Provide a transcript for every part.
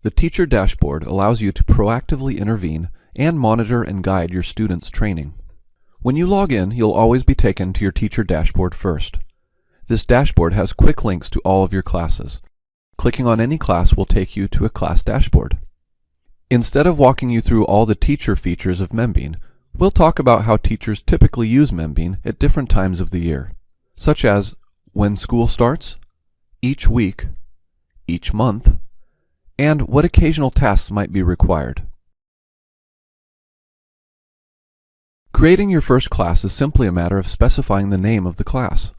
The teacher dashboard allows you to proactively intervene and monitor and guide your students' training. When you log in, you'll always be taken to your teacher dashboard first. This dashboard has quick links to all of your classes. Clicking on any class will take you to a class dashboard. Instead of walking you through all the teacher features of Membean, we'll talk about how teachers typically use Membean at different times of the year, such as when school starts, each week, each month, and what occasional tasks might be required. Creating your first class is simply a matter of specifying the name of the class.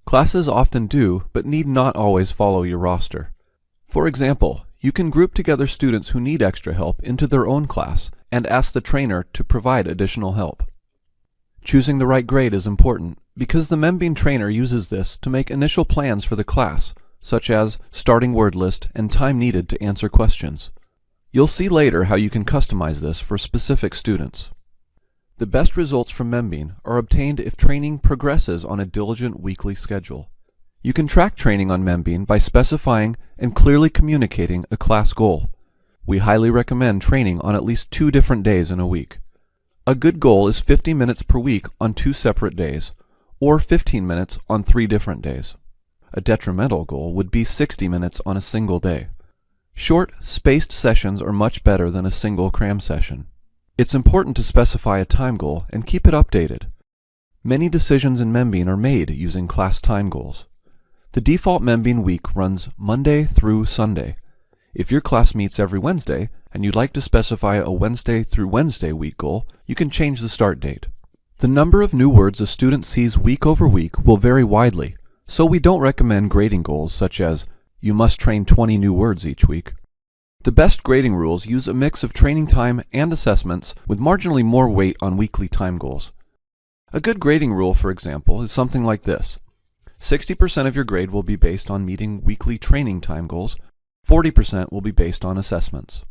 Classes often do, but need not always follow your roster. For example, you can group together students who need extra help into their own class and ask the trainer to provide additional help. Choosing the right grade is important because the Membean trainer uses this to make initial plans for the class, such as starting word list and time needed to answer questions. You'll see later how you can customize this for specific students. The best results from Membean are obtained if training progresses on a diligent weekly schedule. You can track training on Membean by specifying and clearly communicating a class goal. We highly recommend training on at least 2 different days in a week. A good goal is 50 minutes per week on 2 separate days, or 15 minutes on 3 different days. A detrimental goal would be 60 minutes on a single day. Short, spaced sessions are much better than a single cram session. It's important to specify a time goal and keep it updated. Many decisions in Membean are made using class time goals. The default Membean week runs Monday through Sunday. If your class meets every Wednesday, and you'd like to specify a Wednesday through Wednesday week goal, you can change the start date. The number of new words a student sees week over week will vary widely, so we don't recommend grading goals such as, you must train 20 new words each week. The best grading rules use a mix of training time and assessments with marginally more weight on weekly time goals. A good grading rule, for example, is something like this. 60% of your grade will be based on meeting weekly training time goals, 40% will be based on assessments.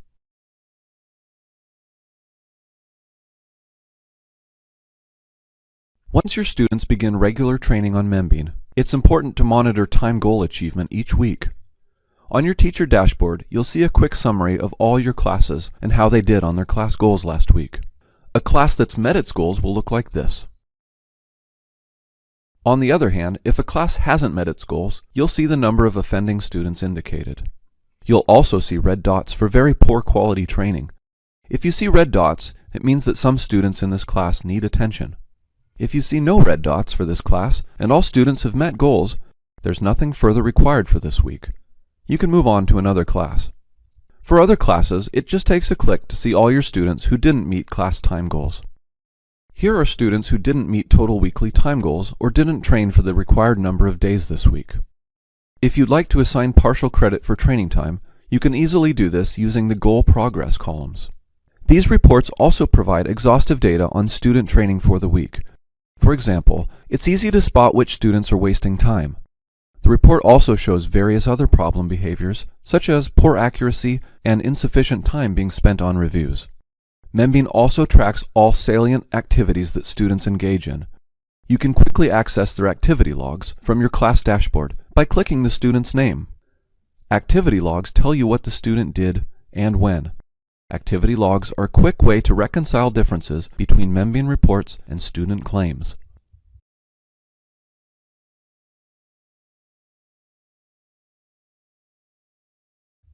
Once your students begin regular training on Membean, it's important to monitor time goal achievement each week. On your teacher dashboard, you'll see a quick summary of all your classes and how they did on their class goals last week. A class that's met its goals will look like this. On the other hand, if a class hasn't met its goals, you'll see the number of offending students indicated. You'll also see red dots for very poor quality training. If you see red dots, it means that some students in this class need attention. If you see no red dots for this class and all students have met goals, there's nothing further required for this week. You can move on to another class. For other classes, it just takes a click to see all your students who didn't meet class time goals. Here are students who didn't meet total weekly time goals or didn't train for the required number of days this week. If you'd like to assign partial credit for training time, you can easily do this using the goal progress columns. These reports also provide exhaustive data on student training for the week. For example, it's easy to spot which students are wasting time. The report also shows various other problem behaviors, such as poor accuracy and insufficient time being spent on reviews. Membean also tracks all salient activities that students engage in. You can quickly access their activity logs from your class dashboard by clicking the student's name. Activity logs tell you what the student did and when. Activity logs are a quick way to reconcile differences between Membean reports and student claims.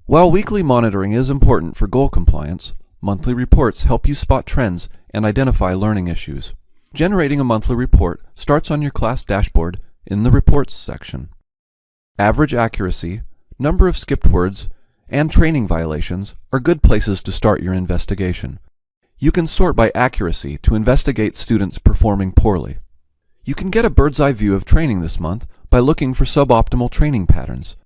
While weekly monitoring is important for goal compliance, monthly reports help you spot trends and identify learning issues. Generating a monthly report starts on your class dashboard in the Reports section. Average accuracy, number of skipped words, and training violations are good places to start your investigation. You can sort by accuracy to investigate students performing poorly. You can get a bird's-eye view of training this month by looking for suboptimal training patterns.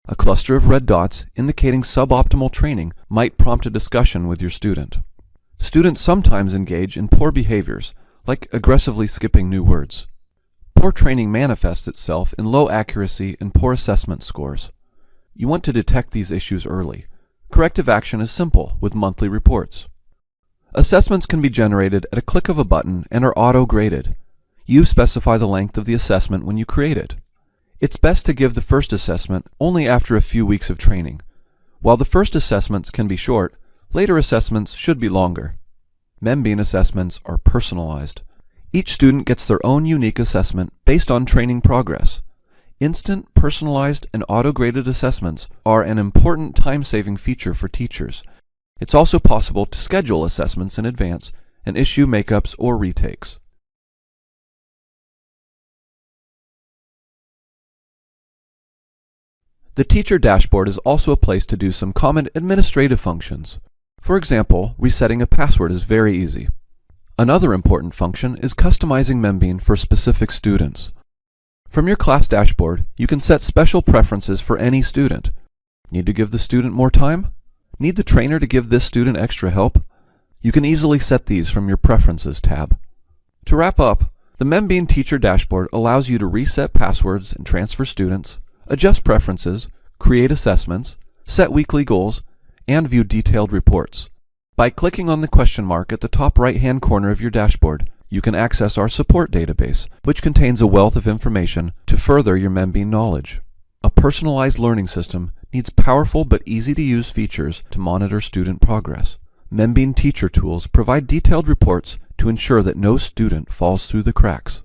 A cluster of red dots indicating suboptimal training might prompt a discussion with your student. Students sometimes engage in poor behaviors, like aggressively skipping new words. Poor training manifests itself in low accuracy and poor assessment scores. You want to detect these issues early. Corrective action is simple with monthly reports. Assessments can be generated at a click of a button and are auto-graded. You specify the length of the assessment when you create it. It's best to give the first assessment only after a few weeks of training. While the first assessments can be short, later assessments should be longer. Membean assessments are personalized. Each student gets their own unique assessment based on training progress. Instant, personalized, and auto-graded assessments are an important time-saving feature for teachers. It's also possible to schedule assessments in advance and issue makeups or retakes. The teacher dashboard is also a place to do some common administrative functions. For example, resetting a password is very easy. Another important function is customizing Membean for specific students. From your class dashboard, you can set special preferences for any student. Need to give the student more time? Need the trainer to give this student extra help? You can easily set these from your Preferences tab. To wrap up, the Membean Teacher Dashboard allows you to reset passwords and transfer students, adjust preferences, create assessments, set weekly goals, and view detailed reports. By clicking on the question mark at the top right-hand corner of your dashboard, you can access our support database, which contains a wealth of information to further your Membean knowledge. A personalized learning system needs powerful but easy-to-use features to monitor student progress. Membean Teacher Tools provide detailed reports to ensure that no student falls through the cracks.